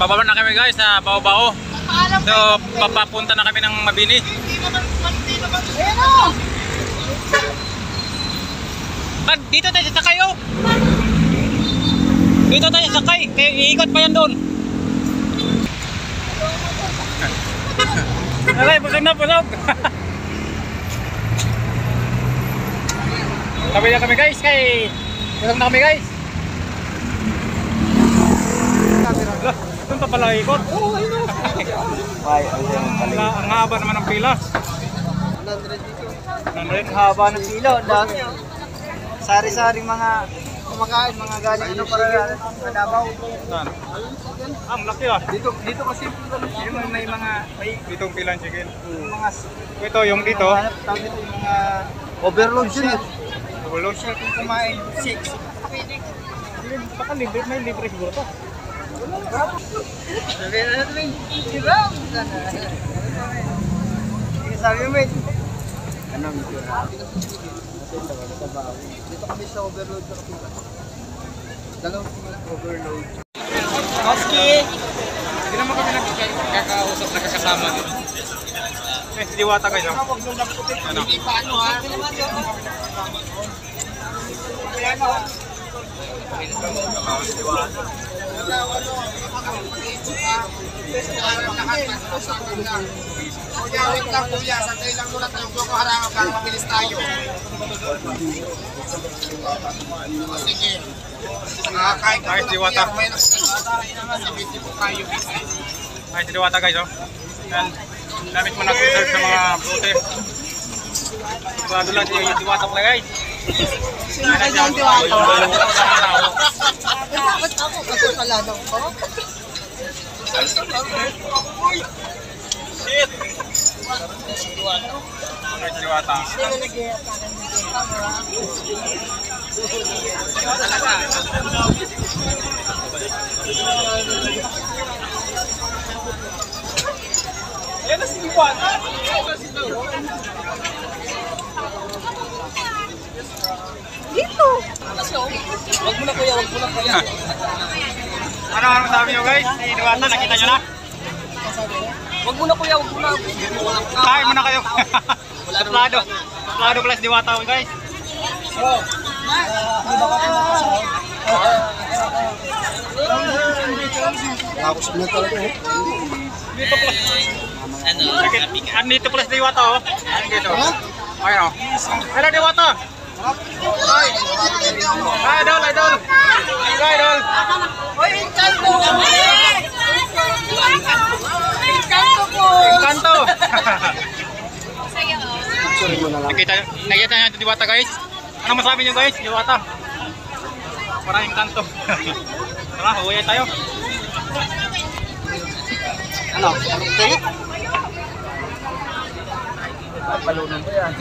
Bababa na kami guys sa Bao-Bao. So papapunta na kami ng Mabini. Dito tayo sakay oh. Dito tayo sakay. Kaya iikot pa yan doon. Alay, busog na busog. Tabi na kami guys. Busog na kami guys. Doon pa pala ikot. Oo, ayun o. Ang haba naman ng pila. 100 Haba ng pila, ang dami. Sari-saring mga kumakain, mga galing ano para Davao. Saan? Ang laki ah. Dito kasi may mga Ditong pilang chicken. mga Ito yung dito. tawag dito yung mga overload yun eh. Overload. Kung kumain 6. Baka libre, may libre siguro to. Sabi na natin, hirap! Sabi mo, ano ang dito kami sa overload sa kapila. Dalawang overload. Koski! Hindi naman kami nagkakausap, nagkakasama. Diwata kayo. Ano? Hindi pa ano ha? Wait lang kuya, sandali lang muna tayo ko harap para mabilis tayo. Sige. Kahit Ayos Diwata. may nakasabiti po tayo. Ayos Diwata guys oh. Yan. Gamit mo nag-reserve sa mga brote. Sigurado lang yung Diwata pala guys. Sino kayo ang Diwata? Bakit ako? Kasi pala daw ko. Shit! Ayos Diwata. Sino nag-iatakan Yan na si Diwata. dito! Wag mo na kuya, wag mo na kuya. Ano sabi nyo guys? Si Diwata, nakita nyo na? Wag mo na kuya, wag mo na. Kain muna kayo. Suplado. Suplado plus Diwata guys. Tapos na talaga eh. Dito plus. Dito plus Diwata oh. Dito. Ayun oh. Hello Diwata. Hi. Idol, idol. Idol. Hoy, Encanto! Encanto po! Kanto. Nakita niyo Diwata guys. Ano masabi niyo guys? Diwata. Maraming kanto. Tara, huwayan tayo. Ano? Kaya? Palunan ko yan.